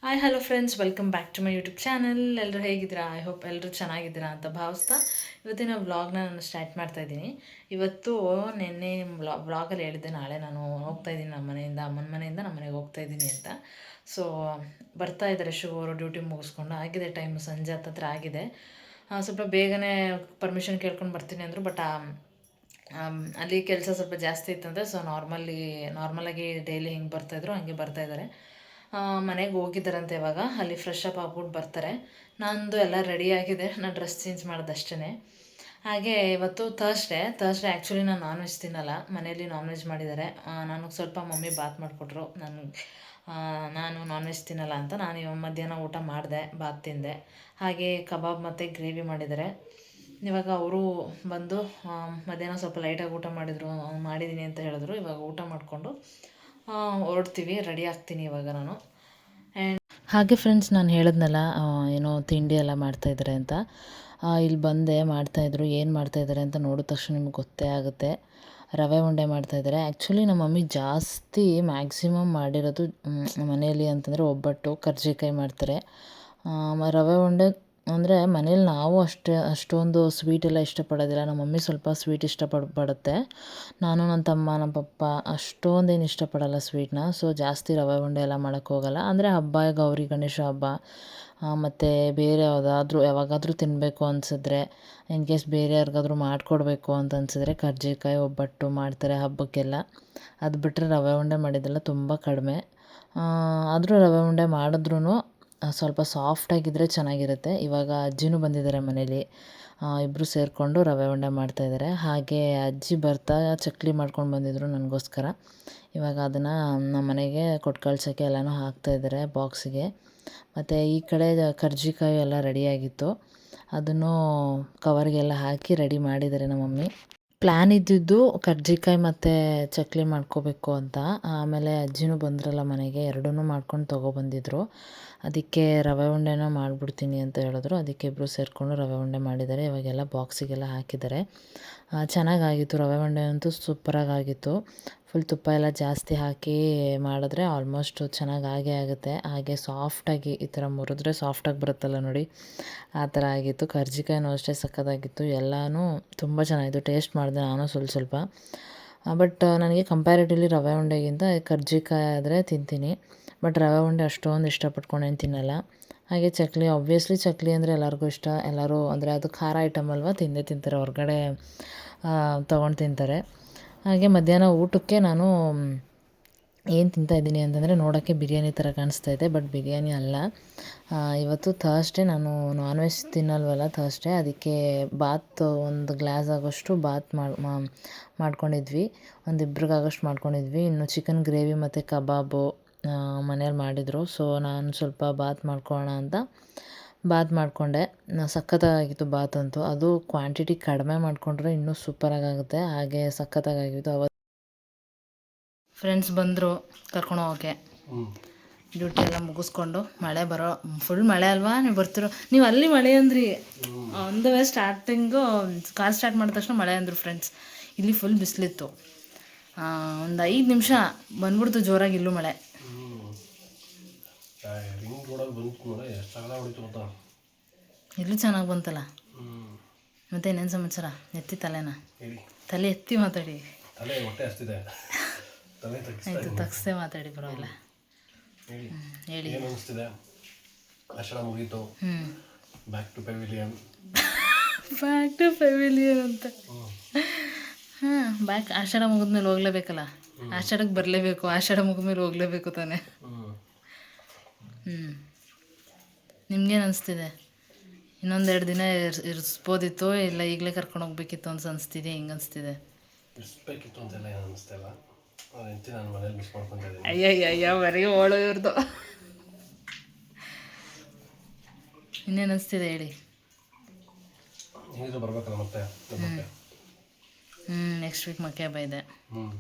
Hi hello friends, welcome back to my YouTube channel. ಎಲ್ಲರೂ ಹೇಗಿದ್ದೀರಾ? I hope ಎಲ್ಲರೂ ಚೆನ್ನಾಗಿದ್ದೀರಾ ಅಂತ ಭಾವಿಸ್ತಾ ಇವತ್ತಿನ ವ್ಲಾಗ್ನ ನಾನು ಸ್ಟಾರ್ಟ್ ಮಾಡ್ತಾಯಿದ್ದೀನಿ. ಇವತ್ತು ನಿನ್ನೆ ವ್ಲಾಗಲ್ಲಿ ಹೇಳಿದ್ದೆ ನಾಳೆ ನಾನು ಹೋಗ್ತಾಯಿದ್ದೀನಿ ನಮ್ಮ ಮನೆಯಿಂದ, ಅಮ್ಮನ ಮನೆಯಿಂದ ನಮ್ಮ ಮನೆಗೆ ಹೋಗ್ತಾಯಿದ್ದೀನಿ ಅಂತ. ಸೊ ಬರ್ತಾ ಇದ್ದಾರೆ ಶಿವ ಅವರು ಡ್ಯೂಟಿ ಮುಗಿಸ್ಕೊಂಡು. ಆಗಿದೆ ಟೈಮ್, ಸಂಜೆ ಹತ್ತತ್ರ ಆಗಿದೆ. ಸ್ವಲ್ಪ ಬೇಗನೆ ಪರ್ಮಿಷನ್ ಕೇಳ್ಕೊಂಡು ಬರ್ತೀನಿ ಅಂದರು. ಬಟ್ ಅಲ್ಲಿ ಕೆಲಸ ಸ್ವಲ್ಪ ಜಾಸ್ತಿ ಇತ್ತಂದರೆ ಸೊ ನಾರ್ಮಲಾಗಿ ಡೈಲಿ ಹಿಂಗೆ ಬರ್ತಾಯಿದ್ರು, ಹಂಗೆ ಬರ್ತಾಯಿದ್ದಾರೆ. ಮನೆಗೆ ಹೋಗಿದ್ದಾರಂತೆ. ಇವಾಗ ಅಲ್ಲಿ ಫ್ರೆಶ್ ಅಪ್ ಆಗ್ಬಿಟ್ಟು ಬರ್ತಾರೆ. ನಂದು ಎಲ್ಲ ರೆಡಿ ಆಗಿದೆ, ನಾನು ಡ್ರೆಸ್ ಚೇಂಜ್ ಮಾಡೋದಷ್ಟೇ. ಹಾಗೆ ಇವತ್ತು ಥರ್ಸ್ಡೇ ಆ್ಯಕ್ಚುಲಿ ನಾನು ನಾನ್ ವೆಜ್ ತಿನ್ನಲ್ಲ. ಮನೇಲಿ ನಾನ್ ವೆಜ್ ಮಾಡಿದ್ದಾರೆ. ನನಗೆ ಸ್ವಲ್ಪ ಮಮ್ಮಿ ಬಾತ್ ಮಾಡಿಕೊಟ್ರು. ನಾನು ನಾನ್ ವೆಜ್ ತಿನ್ನಲ್ಲ ಅಂತ ನಾನು ಇವಾಗ ಮಧ್ಯಾಹ್ನ ಊಟ ಮಾಡಿದೆ, ಬಾತ್ ತಿಂದೆ. ಹಾಗೆ ಕಬಾಬ್ ಮತ್ತು ಗ್ರೇವಿ ಮಾಡಿದ್ದಾರೆ. ಇವಾಗ ಅವರು ಬಂದು ಮಧ್ಯಾಹ್ನ ಸ್ವಲ್ಪ ಲೈಟಾಗಿ ಊಟ ಮಾಡಿದ್ದೀನಿ ಅಂತ ಹೇಳಿದ್ರು. ಇವಾಗ ಊಟ ಮಾಡಿಕೊಂಡು ಹೊರಡ್ತೀವಿ, ರೆಡಿ ಆಗ್ತೀನಿ ಇವಾಗ ನಾನು. ಹಾಗೆ ಫ್ರೆಂಡ್ಸ್, ನಾನು ಹೇಳಿದ್ನಲ್ಲ ಏನೋ ತಿಂಡಿ ಎಲ್ಲ ಮಾಡ್ತಾಯಿದ್ದಾರೆ ಅಂತ. ಇಲ್ಲಿ ಬಂದೆ, ಮಾಡ್ತಾಯಿದ್ರು. ಏನು ಮಾಡ್ತಾಯಿದ್ದಾರೆ ಅಂತ ನೋಡಿದ ತಕ್ಷಣ ನಿಮ್ಗೆ ಗೊತ್ತೇ ಆಗುತ್ತೆ. ರವೆ ಉಂಡೆ ಮಾಡ್ತಾಯಿದ್ದಾರೆ. ಆ್ಯಕ್ಚುಲಿ ನಮ್ಮ ಮಮ್ಮಿ ಜಾಸ್ತಿ ಮ್ಯಾಕ್ಸಿಮಮ್ ಮಾಡಿರೋದು ಮನೆಯಲ್ಲಿ ಅಂತಂದರೆ ಒಬ್ಬಟ್ಟು, ಕರ್ಜಿಕಾಯಿ ಮಾಡ್ತಾರೆ. ರವೆ ಉಂಡೆ ಅಂದರೆ ಮನೇಲಿ ನಾವು ಅಷ್ಟೊಂದು ಸ್ವೀಟ್ ಎಲ್ಲ ಇಷ್ಟಪಡೋದಿಲ್ಲ. ನಮ್ಮ ಮಮ್ಮಿ ಸ್ವಲ್ಪ ಸ್ವೀಟ್ ಇಷ್ಟಪಡುತ್ತೆ. ನಾನು ನನ್ನ ತಮ್ಮ ನಮ್ಮ ಪಪ್ಪ ಅಷ್ಟೊಂದೇನು ಇಷ್ಟಪಡಲ್ಲ ಸ್ವೀಟ್ನ. ಸೊ ಜಾಸ್ತಿ ರವೆ ಉಂಡೆ ಎಲ್ಲ ಮಾಡೋಕ್ಕೆ ಹೋಗಲ್ಲ. ಅಂದರೆ ಹಬ್ಬ, ಗೌರಿ ಗಣೇಶ ಹಬ್ಬ ಮತ್ತು ಬೇರೆ ಯಾವಾಗಾದರೂ ತಿನ್ನಬೇಕು ಅನಿಸಿದ್ರೆ, ಇನ್ ಕೇಸ್ ಬೇರೆ ಯಾರಿಗಾದ್ರೂ ಮಾಡಿಕೊಡ್ಬೇಕು ಅಂತ ಅನಿಸಿದ್ರೆ ಕರ್ಜಿಕಾಯಿ, ಒಬ್ಬಟ್ಟು ಮಾಡ್ತಾರೆ ಹಬ್ಬಕ್ಕೆಲ್ಲ. ಅದು ಬಿಟ್ಟರೆ ರವೆ ಉಂಡೆ ಮಾಡಿದ್ದೆಲ್ಲ ತುಂಬ ಕಡಿಮೆ. ಆದರೂ ರವೆ ಉಂಡೆ ಮಾಡಿದ್ರೂ ಸ್ವಲ್ಪ ಸಾಫ್ಟಾಗಿದ್ದರೆ ಚೆನ್ನಾಗಿರುತ್ತೆ. ಇವಾಗ ಅಜ್ಜಿನೂ ಬಂದಿದ್ದಾರೆ ಮನೇಲಿ. ಇಬ್ಬರು ಸೇರಿಕೊಂಡು ರವೆ ಉಂಡೆ ಮಾಡ್ತಾಯಿದ್ದಾರೆ. ಹಾಗೆ ಅಜ್ಜಿ ಬರ್ತಾ ಚಕ್ಲಿ ಮಾಡ್ಕೊಂಡು ಬಂದಿದ್ದರು ನನಗೋಸ್ಕರ. ಇವಾಗ ಅದನ್ನು ನಮ್ಮ ಮನೆಗೆ ಕೊಟ್ಟು ಕಳ್ಸೋಕ್ಕೆ ಎಲ್ಲನೂ ಹಾಕ್ತಾಯಿದ್ದಾರೆ ಬಾಕ್ಸಿಗೆ. ಮತ್ತು ಈ ಕಡೆ ಕರ್ಜಿಕಾಯಿ ಎಲ್ಲ ರೆಡಿಯಾಗಿತ್ತು, ಅದನ್ನು ಕವರ್ಗೆಲ್ಲ ಹಾಕಿ ರೆಡಿ ಮಾಡಿದ್ದಾರೆ ನಮ್ಮ ಮಮ್ಮಿ. ಪ್ಲ್ಯಾನ್ ಇದ್ದಿದ್ದು ಕರ್ಜಿಕಾಯಿ ಮತ್ತು ಚಕ್ಲಿ ಮಾಡ್ಕೋಬೇಕು ಅಂತ. ಆಮೇಲೆ ಅಜ್ಜಿನೂ ಬಂದ್ರಲ್ಲ ಮನೆಗೆ, ಎರಡೂ ಮಾಡ್ಕೊಂಡು ತೊಗೊಬಂದಿದ್ರು. ಅದಕ್ಕೆ ರವೆ ಉಂಡೆನ ಮಾಡಿಬಿಡ್ತೀನಿ ಅಂತ ಹೇಳಿದ್ರು. ಅದಕ್ಕೆ ಇಬ್ಬರು ಸೇರಿಕೊಂಡು ರವೆ ಉಂಡೆ ಮಾಡಿದ್ದಾರೆ. ಇವಾಗೆಲ್ಲ ಬಾಕ್ಸಿಗೆಲ್ಲ ಹಾಕಿದ್ದಾರೆ. ಚೆನ್ನಾಗಾಗಿತ್ತು. ರವೆ ಉಂಡೆ ಅಂತೂ ಸೂಪರಾಗಿತ್ತು. ಫುಲ್ ತುಪ್ಪ ಎಲ್ಲ ಜಾಸ್ತಿ ಹಾಕಿ ಮಾಡಿದ್ರೆ ಆಲ್ಮೋಸ್ಟ್ ಚೆನ್ನಾಗಿ ಆಗುತ್ತೆ. ಹಾಗೆ ಸಾಫ್ಟಾಗಿ ಈ ಥರ ಮುರಿದ್ರೆ ಸಾಫ್ಟಾಗಿ ಬರುತ್ತಲ್ಲ ನೋಡಿ, ಆ ಥರ ಆಗಿತ್ತು. ಕರ್ಜಿಕಾಯಿನೂ ಅಷ್ಟೇ ಸಕ್ಕತ್ತಾಗಿತ್ತು. ಎಲ್ಲನೂ ತುಂಬ ಚೆನ್ನಾಗಿತ್ತು. ಟೇಸ್ಟ್ ಮಾಡಿದೆ ನಾನು ಸ್ವಲ್ಪ. ಬಟ್ ನನಗೆ ಕಂಪ್ಯಾರಿಟಿವ್ಲಿ ರವೆ ಉಂಡೆಗಿಂತ ಕರ್ಜಿಕಾಯಿ ಆದರೆ ತಿಂತೀನಿ. ಬಟ್ ರವೆ ಉಂಡೆ ಅಷ್ಟೊಂದು ಇಷ್ಟಪಟ್ಕೊಂಡೇನು ತಿನ್ನಲ್ಲ. ಹಾಗೆ ಚಕ್ಲಿ, ಆಬ್ವಿಯಸ್ಲಿ ಚಕ್ಲಿ ಅಂದರೆ ಎಲ್ಲರಿಗೂ ಇಷ್ಟ. ಎಲ್ಲರೂ ಅಂದರೆ ಅದು ಖಾರ ಐಟಮ್ ಅಲ್ವಾ, ತಿಂತಾರೆ, ಹೊರಗಡೆ ತೊಗೊಂಡು ತಿಂತಾರೆ. ಹಾಗೆ ಮಧ್ಯಾಹ್ನ ಊಟಕ್ಕೆ ನಾನು ಏನು ತಿಂತಾಯಿದ್ದೀನಿ ಅಂತಂದರೆ, ನೋಡೋಕ್ಕೆ ಬಿರಿಯಾನಿ ಥರ ಕಾಣಿಸ್ತಾಯಿದೆ, ಬಟ್ ಬಿರಿಯಾನಿ ಅಲ್ಲ. ಇವತ್ತು ಥರ್ಸ್ಡೇ, ನಾನು ನಾನ್ ವೆಜ್ ತಿನ್ನಲ್ವಲ್ಲ ಥರ್ಸ್ಡೇ. ಅದಕ್ಕೆ ಬಾತ್ ಒಂದು ಗ್ಲಾಸ್ ಆಗೋಷ್ಟು ಬಾತ್ ಮಾಡ್ಕೊಂಡಿದ್ವಿ. ಒಂದಿಬ್ರಿಗಾಗೋಷ್ಟು ಮಾಡ್ಕೊಂಡಿದ್ವಿ. ಇನ್ನು ಚಿಕನ್ ಗ್ರೇವಿ ಮತ್ತು ಕಬಾಬು ಮನೇಲಿ ಮಾಡಿದರು. ಸೊ ನಾನು ಸ್ವಲ್ಪ ಬಾತ್ ಮಾಡ್ಕೊಳ್ಳೋಣ ಅಂತ ಬಾತ್ ಮಾಡಿಕೊಂಡೆ. ಸಖತ್ತಾಗಿತ್ತು ಬಾತ್ ಅಂತೂ. ಅದು ಕ್ವಾಂಟಿಟಿ ಕಡಿಮೆ ಮಾಡಿಕೊಂಡ್ರೆ ಇನ್ನೂ ಸೂಪರಾಗುತ್ತೆ. ಹಾಗೆ ಸಖತ್ತಾಗಿತ್ತು. ಫ್ರೆಂಡ್ಸ್ ಬಂದರು ಕರ್ಕೊಂಡು ಹೋಗೋಕ್ಕೆ. ಡ್ಯೂಟಿ ಎಲ್ಲ ಮುಗಿಸ್ಕೊಂಡು, ಮಳೆ ಫುಲ್ ಮಳೆ ಅಲ್ವಾ, ನೀವು ಬರ್ತಿರೋ, ನೀವು ಅಲ್ಲಿ ಮಳೆ ಅಂದ್ರಿ. ಒಂದು ಸ್ಟಾರ್ಟಿಂಗು ಕಾರ್ ಸ್ಟಾರ್ಟ್ ಮಾಡಿದ ತಕ್ಷಣ ಮಳೆ ಅಂದರು ಫ್ರೆಂಡ್ಸ್. ಇಲ್ಲಿ ಫುಲ್ ಬಿಸಿಲಿತ್ತು. ಒಂದು 5 ನಿಮಿಷ ಬಂದ್ಬಿಡ್ತು ಜೋರಾಗಿ ಇಲ್ಲೂ ಮಳೆ. ಇಲ್ಲೂ ಚೆನ್ನಾಗಿ ಬಂತಲ್ಲ. ಮತ್ತೆ ಇನ್ನೇನು ಸಮಾಚಾರ? ಎತ್ತಿ ತಲೆ ಎತ್ತಿ ಮಾತಾಡಿ. ಆಯಿತು, ತಗ್ಸೆ ಮಾತಾಡಿ, ಪರವಾಗಿಲ್ಲ. ಹೇಳಿ. ಆಷಾಢ ಮುಗೀತು. ಬ್ಯಾಕ್ ಟು ಪೆವಿಲಿಯನ್ ಅಂತ. ಆಷಾಢ ಮುಗಿದ್ಮೇಲೆ ಹೋಗ್ಲೇಬೇಕಲ್ಲ. ಆಷಾಢಕ್ಕೆ ಬರಲೇಬೇಕು. ಆಷಾಢ ಮುಗಿದ್ಮೇಲೆ ಹೋಗ್ಲೇಬೇಕು ತಾನೆ. ನಿಮ್ಗೇನು ಅನಿಸ್ತಿದೆ? ಇನ್ನೊಂದೆರಡು ದಿನ ಇರಿಸ್ಬೋದಿತ್ತು, ಇಲ್ಲ ಈಗಲೇ ಕರ್ಕೊಂಡು ಹೋಗ್ಬೇಕಿತ್ತು ಅಂತ ಅನಿಸ್ತಿದೆ? ಹಿಂಗೆ ಅನಿಸ್ತಿದೆ? ಇರಿಸ್ಬೇಕಿತ್ತು ಅಂತೆಲ್ಲ ಏನು ಅನ್ನಿಸ್ತಿಲ್ಲ. ನಾನು ಮನೇಲಿ ಮಿಸ್ ಮಾಡ್ಕೊಂಡಿದ್ದೀನಿ. ಅಯ್ಯಯ್ಯ, ಬರೀ ಓಳು ಇವ್ರದ್ದು. ಇನ್ನೇನು ಅನಿಸ್ತಿದೆ ಹೇಳಿ. ನೀನು ಬರ್ಬೇಕಲ್ಲ ಮತ್ತೆ? ನೆಕ್ಸ್ಟ್ ವೀಕ್ ಮಕ್ಕೆ ಹಬ್ಬ ಇದೆ.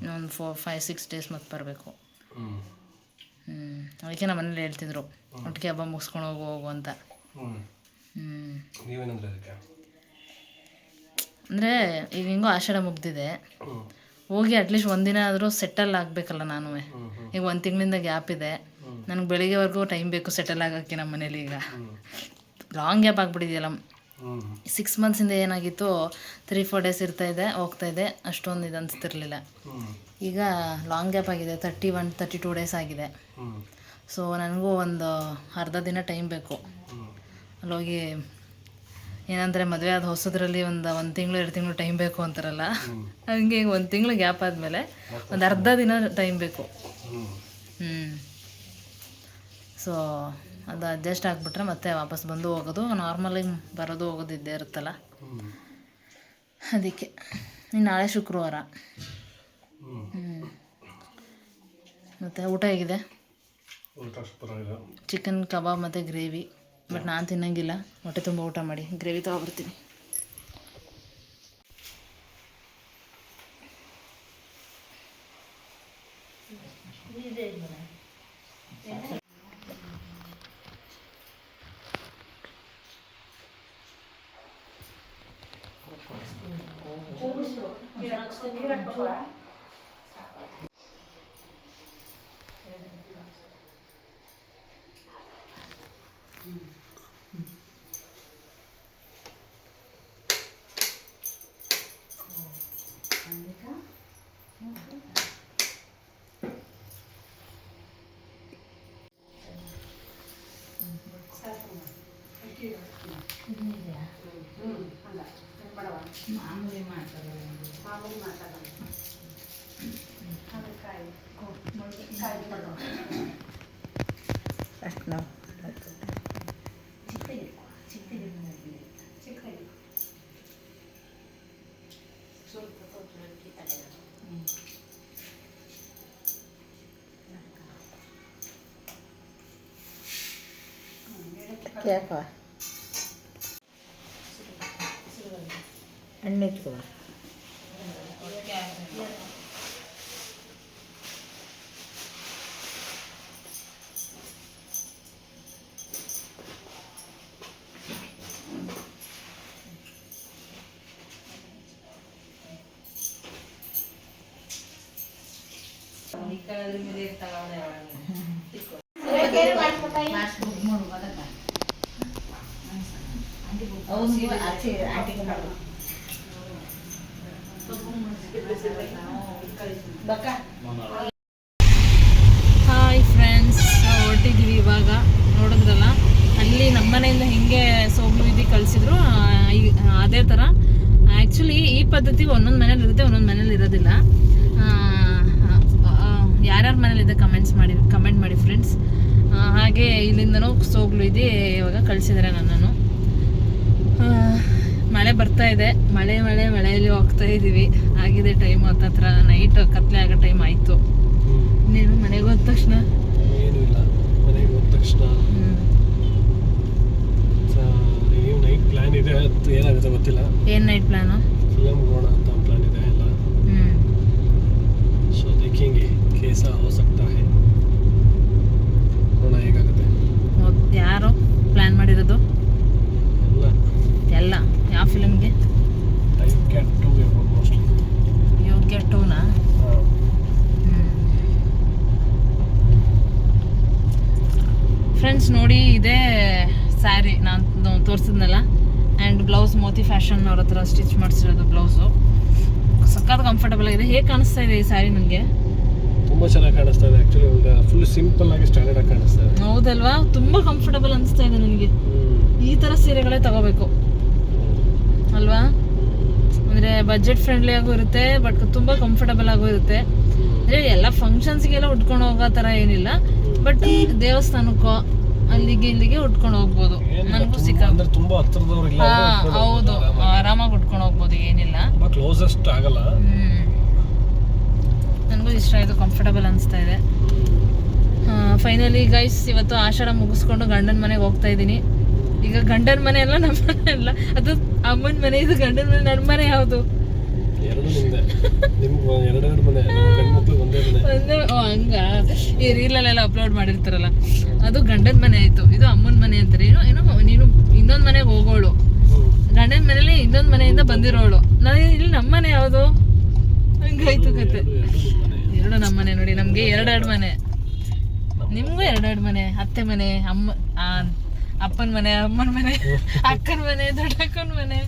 ಇನ್ನೊಂದು 4-5-6 ಡೇಸ್ ಮತ್ತೆ ಬರಬೇಕು. ಅದಕ್ಕೆ ನಮ್ಮ ಮನೇಲಿ ಹೇಳ್ತಿದ್ರು ಒಟ್ಟಿಗೆ ಹಬ್ಬ ಮುಗಿಸ್ಕೊಂಡು ಹೋಗು ಅಂತ. ನೀವೇನಂದ್ರೆ ಅದಕ್ಕೆ? ಅಂದರೆ ಈಗ ಹಿಂಗೋ ಆಷಾಢ ಮುಗ್ದಿದೆ, ಹೋಗಿ ಅಟ್ಲೀಸ್ಟ್ ಒಂದಿನ ಆದರೂ ಸೆಟಲ್ ಆಗಬೇಕಲ್ಲ ನಾನು. ಈಗ 1 ತಿಂಗಳಿಂದ ಗ್ಯಾಪ್ ಇದೆ. ನನಗೆ ಬೆಳಿಗ್ಗೆವರೆಗೂ ಟೈಮ್ ಬೇಕು ಸೆಟಲ್ ಆಗೋಕ್ಕೆ ನಮ್ಮ ಮನೇಲಿ. ಈಗ ಲಾಂಗ್ ಗ್ಯಾಪ್ ಆಗಿಬಿಟ್ಟಿದೆಯಲ್ಲ. 6 ಮಂತ್ಸಿಂದ ಏನಾಗಿತ್ತು, 3-4 ಡೇಸ್ ಇರ್ತಾಯಿದ್ದೆ, ಹೋಗ್ತಾಯಿದ್ದೆ, ಅಷ್ಟೊಂದು ಇದು ಅನಿಸ್ತಿರ್ಲಿಲ್ಲ. ಈಗ ಲಾಂಗ್ ಗ್ಯಾಪ್ ಆಗಿದೆ, 31-32 ಡೇಸ್ ಆಗಿದೆ. ಸೊ ನನಗೂ ಒಂದು ಅರ್ಧ ದಿನ ಟೈಮ್ ಬೇಕು ಅಲ್ಲೋಗಿ. ಏನಂದರೆ ಮದುವೆ ಆದ ಹೊಸದ್ರಲ್ಲಿ ಒಂದು ತಿಂಗಳು 2 ತಿಂಗಳು ಟೈಮ್ ಬೇಕು ಅಂತಾರಲ್ಲ, ಹಂಗೆ 1 ತಿಂಗಳು ಗ್ಯಾಪ್ ಆದಮೇಲೆ ಒಂದು ಅರ್ಧ ದಿನ ಟೈಮ್ ಬೇಕು. ಸೊ ಅದು ಅಡ್ಜಸ್ಟ್ ಆಗಿಬಿಟ್ರೆ ಮತ್ತೆ ವಾಪಸ್ ಬಂದು ಹೋಗೋದು, ನಾರ್ಮಲಾಗಿ ಬರೋದು ಹೋಗೋದು ಇದ್ದೇ ಇರುತ್ತಲ್ಲ, ಅದಕ್ಕೆ. ಇನ್ನು ನಾಳೆ ಶುಕ್ರವಾರ. ಮತ್ತು ಊಟ ಹೇಗಿದೆ? ಚಿಕನ್ ಕಬಾಬ್ ಮತ್ತು ಗ್ರೇವಿ. ಬಟ್ ನಾನು ತಿನ್ನಂಗಿಲ್ಲ, ಹೊಟ್ಟೆ ತುಂಬ ಊಟ ಮಾಡಿ ಗ್ರೇವಿ ತೊಗೊಬರ್ತೀನಿ. ಯಾಕೋ ಎಣ್ಣೆ ಇಟ್ಕೋ. ಹಾಯ್ ಫ್ರೆಂಡ್ಸ್, ಹೊರಟಿದ್ದೀವಿ ಇವಾಗ. ನೋಡಿದ್ರಲ್ಲ, ಅಲ್ಲಿ ನಮ್ಮ ಮನೆಯಿಂದ ಹೆಂಗೆ ಸೋಗ್ಲು ವಿಧಿ ಕಳಿಸಿದ್ರು ಅದೇ ಥರ. ಆ್ಯಕ್ಚುಲಿ ಈ ಪದ್ಧತಿ ಒಂದೊಂದು ಮನೇಲಿ ಇರುತ್ತೆ, ಒಂದೊಂದು ಮನೇಲಿ ಇರೋದಿಲ್ಲ. ಯಾರ್ಯಾರ ಮನೇಲಿದೆ ಕಮೆಂಟ್ ಮಾಡಿ ಫ್ರೆಂಡ್ಸ್. ಹಾಗೆ ಇಲ್ಲಿಂದನೂ ಸೋಗ್ಲು ವಿಧಿ ಇವಾಗ ಕಳಿಸಿದ್ದಾರೆ ನನ್ನನ್ನು. ಮಳೆ ಬರ್ತಾ ಇದೆ, ಮಳೆಯಲ್ಲಿ ಹೋಗ್ತಾ ಇದ್ದೀವಿ. ಆಗಿದೆ ಟೈಮ್ ಹತ್ತತ್ರ, ನೈಟ್ ಕತ್ಲೆ ಆಗೋ ಟೈಮ್ ಆಯಿತು. ನೀನು ಮನೆಗೆ ಹೋದ ತಕ್ಷಣ ನೈಟ್ ಪ್ಲಾನ್ ಇದೆ, ಏನಾಗುತ್ತೆ ಗೊತ್ತಿಲ್ಲ. ಏನು ನೈಟ್ ಪ್ಲಾನು? ಫಿಲಮ್ ಹೋಗೋಣ ಅಂತ ಪ್ಲಾನ್ ಇದೆ ಎಲ್ಲ. ಸೊ ದೇखेंगे कैसा हो सकता है, ನೋಡೋಣ ಹೇಗಾಗುತ್ತೆ. ಯಾರು ಪ್ಲಾನ್ ಮಾಡಿರೋದು? ಎಲ್ಲ ಯಾವ ಫಿಲಮ್ಗೆ? ಯೋಗ್ಯ 2 ಮೋಸ್ಟ್ಲಿ. ಯೋಗ್ಯ 2ನಾ? ಫ್ರೆಂಡ್ಸ್ ನೋಡಿ, ಇದೇ ಸ್ಯಾರಿ ನಾನು ತೋರಿಸಿದ್ನಲ್ಲ, ಆ್ಯಂಡ್ ಬ್ಲೌಸ್ ಮೋತಿ ಫ್ಯಾಷನ್ ಅವ್ರ ಹತ್ರ ಸ್ಟಿಚ್ ಮಾಡಿಸಿರೋದು ಬ್ಲೌಸು. ಸಖತ್ ಕಂಫರ್ಟಬಲ್ ಆಗಿದೆ. ಹೇಗೆ ಕಾಣಿಸ್ತಾ ಇದೆ ಈ ಸ್ಯಾರಿ ನನಗೆ? ತುಂಬ ಚೆನ್ನಾಗಿ ಕಾಣಿಸ್ತಾ ಇದೆ. ಆ್ಯಕ್ಚುಲಿ ಒಂದು ಫುಲ್ ಸಿಂಪಲ್ ಆಗಿ ಸ್ಟ್ಯಾಂಡರ್ಡ್ ಆಗಿ ಕಾಣಿಸ್ತಾ ಇದೆ. ಹೌದಲ್ವಾ? ತುಂಬ ಕಂಫರ್ಟಬಲ್ ಅನಿಸ್ತಾ ಇದೆ ನನಗೆ. ಈ ಥರ ಸೀರೆಗಳೇ ತಗೋಬೇಕು ಅಲ್ವಾ? ಅಂದರೆ ಬಜೆಟ್ ಫ್ರೆಂಡ್ಲಿ ಆಗು ಇರುತ್ತೆ, ಬಟ್ ತುಂಬ ಕಂಫರ್ಟಬಲ್ ಆಗು ಇರುತ್ತೆ. ಅಂದರೆ ಎಲ್ಲ ಫಂಕ್ಷನ್ಸ್ಗೆಲ್ಲ ಉಟ್ಕೊಂಡು ಹೋಗೋ ಥರ ಏನಿಲ್ಲ, ಬಟ್ ದೇವಸ್ಥಾನಕ್ಕೋ ಇಲ್ಲಿಗೆ ಉಟ್ಕೊಂಡು ಹೋಗ್ಬೋದು. ನನಗೂ ಅಂದ್ರೆ ತುಂಬಾ ಹತ್ತಿರದವರು ಇಲ್ಲ, ಹೌದು, ಆರಾಮಾಗಿ ಉಟ್ಕೊಂಡು ಹೋಗ್ಬೋದು, ಏನಿಲ್ಲ. ಕ್ಲೋಸೆಸ್ಟ್ ಆಗಲ್ಲ. ನನಗೂ ಇಷ್ಟ ಆಯಿತು, ಕಂಫರ್ಟಬಲ್ ಅನಿಸ್ತಾ ಇದೆ. ಫೈನಲಿ ಗೈಸ್, ಇವತ್ತು ಆಷಾಢ ಮುಗಿಸ್ಕೊಂಡು ಗಂಡನ ಮನೆಗೆ ಹೋಗ್ತಾ ಇದ್ದೀನಿ. ಈಗ ಗಂಡನ ಮನೆ ಎಲ್ಲ ನಮ್ಮ ಮನೆ ಅಲ್ಲ, ಅದು ಅಮ್ಮನ ಮನೆ, ಇದು ಗಂಡನ ಮನೆ. ನನ್ನ ಮನೆ ಯಾವುದು? ಹಂಗ ಈ ರೀಲಲ್ಲೆಲ್ಲ ಅಪ್ಲೋಡ್ ಮಾಡಿರ್ತಾರಲ್ಲ, ಅದು ಗಂಡನ ಮನೆ ಆಯ್ತು, ಇದು ಅಮ್ಮನ ಮನೆ ಅಂತಾರೆ. ನೀನು ಇನ್ನೊಂದು ಮನೆಗೆ ಹೋಗೋಳು, ಗಂಡನ ಮನೇಲಿ ಇನ್ನೊಂದು ಮನೆಯಿಂದ ಬಂದಿರೋಳು. ನಾನು ಇಲ್ಲಿ ನಮ್ಮ ಮನೆ ಯಾವುದು? ಹಂಗಾಯ್ತು ಕತೆ. ಎರಡು ನಮ್ಮ ಮನೆ ನೋಡಿ, ನಮ್ಗೆ 2 ಮನೆ. ನಿಮಗೂ ಎರಡೆರಡು ಮನೆ, ಅತ್ತೆ ಮನೆ, ಅಪ್ಪನ ಮನೆ, ಅಮ್ಮನ ಮನೆ, ಅಕ್ಕನ ಮನೆ, ದೊಡ್ಡಕ್ಕನ ಮನೆ,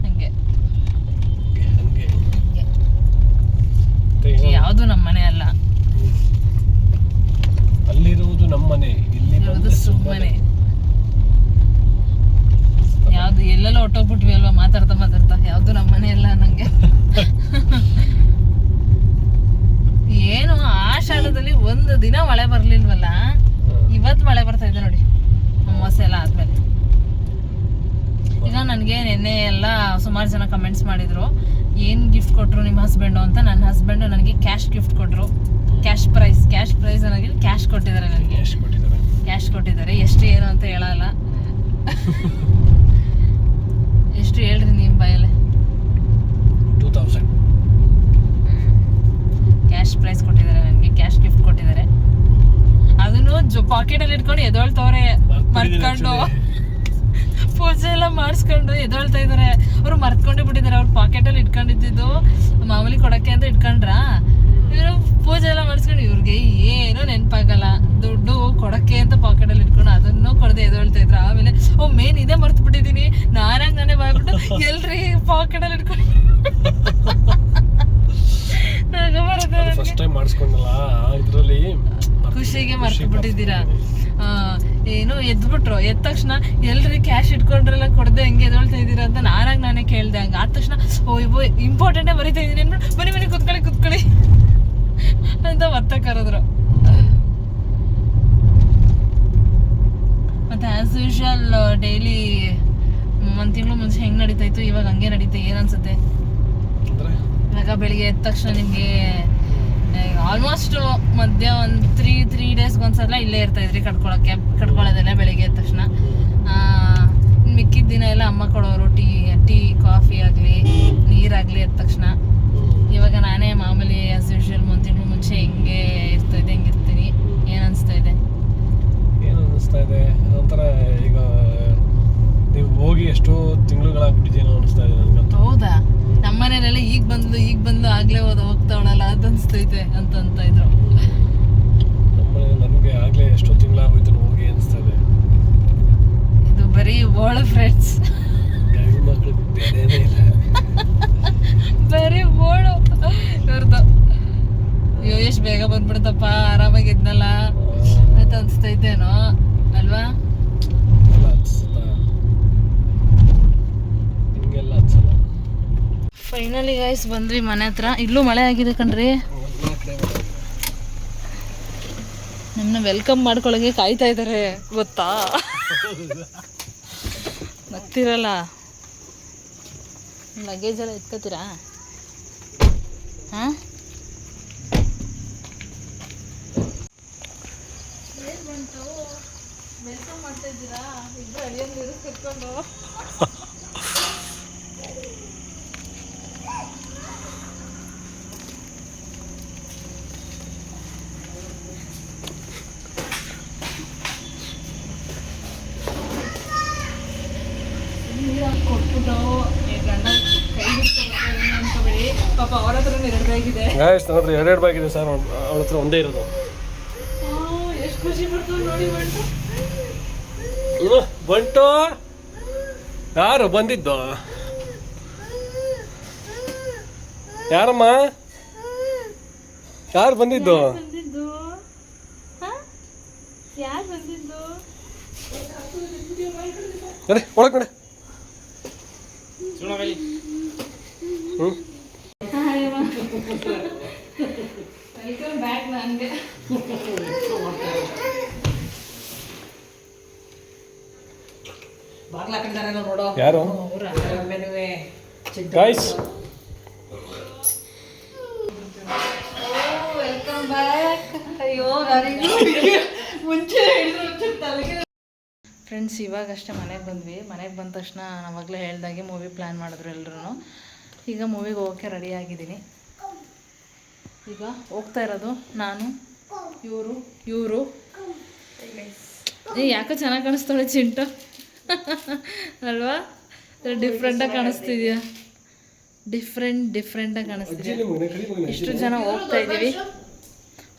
ಹಂಗೆ ಯಾವುದು ನಮ್ಮ ಮನೆ ಅಲ್ಲ. ಅಲ್ಲಿರುವುದು ನಮ್ಮ ಮನೆ, ಇಲ್ಲಿ ಸುಮ್ಮನೆ ಯಾವ್ದು ಎಲ್ಲೆಲ್ಲ ಹೊಟ್ಟೋಗ್ಬಿಟ್ವಿ ಅಲ್ವಾ ಮಾತಾಡ್ತಾ ಯಾವ್ದು ನಮ್ಮ ಮನೆ ಅಲ್ಲ ನಂಗೆ. ಏನು ಆಷಾಢದಲ್ಲಿ ಒಂದು ದಿನ ಮಳೆ ಬರ್ಲಿಲ್ವಲ್ಲ, ಇವತ್ತು ಮಳೆ ಬರ್ತಾ ಇದೆ ನೋಡಿ, ಅಮಾವಾಸ್ಯೆ ಎಲ್ಲ ಆದ್ಮೇಲೆ. ಈಗ ನನಗೆ ನಿನ್ನೆ ಎಲ್ಲ ಸುಮಾರು ಜನ ಕಮೆಂಟ್ಸ್ ಮಾಡಿದ್ರು, ಏನು ಗಿಫ್ಟ್ ಕೊಟ್ಟರು ನಿಮ್ಮ ಹಸ್ಬೆಂಡು ಅಂತ. ನನ್ನ ಹಸ್ಬೆಂಡು ನನಗೆ ಕ್ಯಾಶ್ ಗಿಫ್ಟ್ ಕೊಟ್ಟರು. ಕ್ಯಾಶ್ ಪ್ರೈಸ್ ನನಗೆ ಕ್ಯಾಶ್ ಕೊಟ್ಟಿದ್ದಾರೆ. ನನಗೆ ಕ್ಯಾಶ್ ಕೊಟ್ಟಿದ್ದಾರೆ. ಎಷ್ಟು ಏನು ಅಂತ ಹೇಳಲ್ಲ. ಎಷ್ಟು ಹೇಳ್ರಿ ನಿಮ್ಮ ಬಾಯಲ್ಲೇ? 2000 ಕ್ಯಾಶ್ ಪ್ರೈಸ್ ಕೊಟ್ಟಿದ್ದಾರೆ ನನಗೆ, ಕ್ಯಾಶ್ ಗಿಫ್ಟ್ ಕೊಟ್ಟಿದ್ದಾರೆ. ಅದನ್ನು ಪಾಕೆಟಲ್ಲಿ ಇಟ್ಕೊಂಡು ಎದೊಳ್ತವ್ರೆ, ಮರ್ತ್ಕೊಂಡು ಪೂಜೆ ಎಲ್ಲ ಮಾಡಿಸ್ಕೊಂಡು ಎದೊಳ್ತಾ ಇದಾರೆ. ಅವ್ರು ಮರ್ತ್ಕೊಂಡೇ ಬಿಟ್ಟಿದ್ದಾರೆ. ಅವ್ರು ಪಾಕೆಟಲ್ಲಿ ಇಟ್ಕೊಂಡಿದ್ದು ಮಾಮೂಲಿ ಕೊಡಕ್ಕೆ ಅಂತ ಇಟ್ಕೊಂಡ್ರ, ಇವರು ಪೂಜೆ ಎಲ್ಲ ಮಾಡಿಸ್ಕೊಂಡು ಇವ್ರಿಗೆ ಏನೂ ನೆನಪಾಗಲ್ಲ. ದುಡ್ಡು ಕೊಡಕ್ಕೆ ಅಂತ ಪಾಕೆಟಲ್ಲಿ ಇಟ್ಕೊಂಡು ಅದನ್ನು ಕೊಡದೆ ಎದೊಳ್ತಾ ಇದ್ರು. ಆಮೇಲೆ ಮೇನ್ ಇದೇ ಮರ್ತು ಬಿಟ್ಟಿದ್ದೀನಿ, ನಾನೇ ಬಾಯ್ಬಿಟ್ಟು ಎಲ್ರಿ ಪಾಕೆಟಲ್ಲಿ ಇಟ್ಕೊಂಡು ಖುಷಿಗೆ ಮರ್ತು ಬಿಟ್ಟಿದ್ದೀರಾ. ಏನು ಎದ್ಬಿಟ್ರು, ಎದ್ದ ತಕ್ಷಣ ಎಲ್ರಿ ಕ್ಯಾಶ್ ಇಟ್ಕೊಂಡ್ರೆಲ್ಲ ಕೊಡದೆ ಹೆಂಗೆ ಎದೊಳ್ತಾ ಇದ್ದೀರಾ ಅಂತ ನಾನೇ ಕೇಳ್ದೆ. ಹಂಗೆ ಆದ ತಕ್ಷಣ ಇಂಪಾರ್ಟೆಂಟೇ ಬರೀತಾ ಇದ್ದೀನಿ ಅಂದ್ಬಿಟ್ಟು ಬನ್ನಿ ಕುತ್ಕೊಳ್ಳಿ ಅಂತ ಮತ್ತೆ ಕರೆದ್ರು. ಮತ್ತೆ ಆಸ್ ಯೂಶುವಲ್ ಡೈಲಿ ಒಂದು ತಿಂಗಳು ಮುಂಚೆ ಹೆಂಗೆ ನಡೀತಾ ಇತ್ತು, ಇವಾಗ ಹಂಗೆ ನಡೀತಾ. ಏನನ್ಸುತ್ತೆ ಇವಾಗ ಬೆಳಿಗ್ಗೆ ಎದ್ದ ತಕ್ಷಣ ನಿಮಗೆ ಆಲ್ಮೋಸ್ಟ್ ಮಧ್ಯ ಒಂದು ತ್ರೀ ಡೇಸ್ಗೆ ಒಂದ್ಸಲ ಇಲ್ಲೇ ಇರ್ತಾ ಇದ್ರಿ ಕಟ್ಕೊಳ್ಳೋದೆಲ್ಲ ಬೆಳಿಗ್ಗೆ ಎದ್ದ ತಕ್ಷಣ. ಮಿಕ್ಕಿದ ದಿನ ಎಲ್ಲ ಅಮ್ಮ ಕೊಡೋರು ಟೀ ಕಾಫಿ ಆಗಲಿ ನೀರಾಗಲಿ ಎದ್ದ ತಕ್ಷಣ. ಇವಾಗ ನಾನೇ ಮಾಮೂಲಿ ಆಸ್ ಯೂಶುವಲ್ ಒಂದು ತಿಂಗಳು ಮುಂಚೆ ಹೆಂಗೆ ಹೆಂಗಿರ್ತೀನಿ. ಏನು ಅನಿಸ್ತಾ ಇದೆ ಒಂಥರ ಈಗ ನೀವು ಹೋಗಿ ಎಷ್ಟೋ ತಿಂಗಳುಗಳಾಗ್ಬಿಟ್ಟಿದೇನೋ ಅನಿಸ್ತಾ ಇದೆ ನನಗೆ. ಹೌದಾ? ನಮ್ಮ ಮನೇಲೆಲ್ಲ ಈಗ ಬಂದು ಆಗ್ಲೇ ಹೋಗ್ತಾವಳಲ್ಲ ಅದು ಅನಿಸ್ತೈತೆ ಅಂತ ಇದ್ರು. ನನಗೆ ಆಗ್ಲೇ ಎಷ್ಟೋ ತಿಂಗಳಾಗೋಯ್ತು ಹೋಗಿ ಅನಿಸ್ತಾ ಇದೆ. ಇದು ಬರೀ ಓಳ ಫ್ರೆಂಡ್ಸ್, ಬರೀ ಓಳು ಇವ್ರದ್ದು. ಅಯ್ಯೋ ಎಷ್ಟು ಬೇಗ ಬಂದ್ಬಿಡ್ತಪ್ಪ, ಆರಾಮಾಗಿದ್ನಲ್ಲ ಅಂತ ಅನಿಸ್ತೈತೇನೋ ಅಲ್ವಾ? ಫೈನಲಿ ಗೈಸ್ ಬಂದ್ವಿ ಮನೆ ಹತ್ರ. ಇಲ್ಲೂ ಮಳೆ ಆಗಿದೆ ಕಣ್ರಿ. ನಮ್ಮನ್ನ ವೆಲ್ಕಮ್ ಮಾಡ್ಕೊಳಗೆ ಕಾಯ್ತಾ ಇದ್ದಾರೆ ಗೊತ್ತಾ? ನಗ್ತಿರಲ್ಲ. ಲಗೇಜ್ ಎಲ್ಲ ಎತ್ಕೋತೀರಾ? ಹಾಂ, ಏನು ಬಂತು? ವೆಲ್ಕಮ್ ಮಾಡ್ತಾ ಇದ್ದೀರಾ? ಇಬ್ಬರು ಅಳಿಯಂದು ಕರ್ಕೊಂಡು. ಕೊಟ್ಬಿಟ್ಟು ಗಂಡ ಕೈ ಅನ್ಕೋಬೇಡಿ, ಪಾಪ ಅವ್ರ ಹತ್ರ 2 ಬ್ಯಾಗ್ ಇದೆ. ನೋಡ್ರಿ 2 ಬ್ಯಾಗ್ ಇದೆ ಸರ್, ಅವಳ ಹತ್ರ ಒಂದೇ ಇರೋದು. ಎಷ್ಟು ಖುಷಿ ಪಡ್ತು ನೋಡಿ. ಬಂಟು ಯಾರು ಬಂದಿದ್ದು? ಯಾರಮ್ಮ? ಯಾರು ಬಂದಿದ್ದು? ಯಾರು ಬಂದಿದ್ದು? ಅರೆ ಒಳಗಡೆ. Welcome back. ನನಗೆ ಯಾರು ಗೈಸ್? Welcome back. ಅಯ್ಯೋ ಮುಂಚೆ ಫ್ರೆಂಡ್ಸ್, ಇವಾಗಷ್ಟೇ ಮನೆಗೆ ಬಂದ್ವಿ. ಮನೆಗೆ ಬಂದ ತಕ್ಷಣ ನಾವಾಗಲೇ ಹೇಳ್ದಾಗೆ ಮೂವಿ ಪ್ಲ್ಯಾನ್ ಮಾಡಿದ್ರು ಎಲ್ಲರೂ. ಈಗ ಮೂವಿಗೆ ಹೋಗೋಕ್ಕೆ ರೆಡಿ ಆಗಿದ್ದೀನಿ. ಈಗ ಹೋಗ್ತಾ ಇರೋದು ನಾನು, ಇವರು. ಯಾಕೋ ಚೆನ್ನಾಗಿ ಕಾಣಿಸ್ತಾಳೆ ಚಿಂಟು ಅಲ್ವಾ? ಡಿಫ್ರೆಂಟಾಗಿ ಕಾಣಿಸ್ತಿದ್ಯಾ? ಡಿಫ್ರೆಂಟಾಗಿ ಕಾಣಿಸ್ತಿದ್ಯಾ? ಇಷ್ಟು ಜನ ಹೋಗ್ತಾ ಇದ್ದೀವಿ.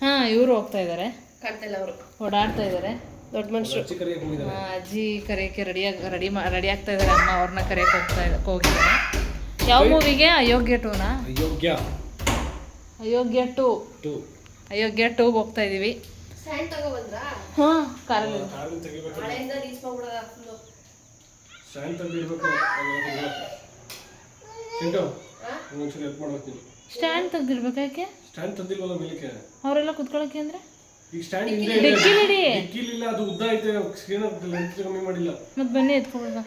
ಹಾಂ ಇವರು ಹೋಗ್ತಾ ಇದ್ದಾರೆ, ಕಾಣ್ತಾ ಇಲ್ಲ ಅವರು, ಓಡಾಡ್ತಾ ಇದ್ದಾರೆ. ದೊಡ್ಡ ಮನುಷ್ಯರು. ಅಜ್ಜಿ ಕರೆಯಕ್ಕೆ ಹೋಗಿದ್ದಾರೆ. ಅಜ್ಜಿ ಕರೆಯೋಕ್ಕೆ ರೆಡಿ ಆಗ್ತಾ ಇದ್ದಾರೆ. ಅಮ್ಮ ಅವ್ರನ್ನ ಕರೆಯೋಕೆ ಹೋಗಿದ್ದಾರೆ. ಯಾವ ಮೂವಿಗೆ? ಅಯೋಗ್ಯ 2ನಾ? ಅಯೋಗ್ಯ 2 ಅಯೋಗ್ಯ 2 ಹೋಗ್ತಾ ಇದ್ದೀವಿ. ಸ್ಟ್ಯಾಂಡ್ ತಗೊಬಂದ್ರಾ? ಹಾಂ ಕಾರಲ್ಲಿ ಮಳೆಯಿಂದ ರೀಚ್ ಮಾಡ್ಬಿಡೋದ ಫುಲ್ಲು. ಸ್ಟ್ಯಾಂಡ್ ತೆಗೆದಿಡ್ಬೇಕು. ಚಿಂಟು ಒಂದ್ಸರಿ ಹೆಲ್ಪ್ ಮಾಡ್ಬೇಕು. ಸ್ಟ್ಯಾಂಡ್ ತೆಗ್ದಿರ್ಬೇಕು. ಯಾಕೆ ಸ್ಟ್ಯಾಂಡ್ ತಂದಿಲ್ವಲ್ಲ ಮೇಲಕ್ಕೆ? ಅವರೆಲ್ಲ ಕುತ್ಕೊಳ್ಳೋಕೆ ಅಂದರೆ ಈಗ ಸ್ಟ್ಯಾಂಡ್ ಹಿಂದೆ ಡಿಕ್ಕಿಲಿಡಿ. ಡಿಕ್ಕಿಲಿಲ್ಲ, ಅದು ಉದ್ದ ಐತೆ, ಸ್ಕ್ರೀನ್ ಲೆಂತ್ ಕಮ್ಮಿ ಮಾಡಿಲ್ಲ. ಮತ್ತೆ ಬನ್ನಿ ಎತ್ಕೊಬಿಡ.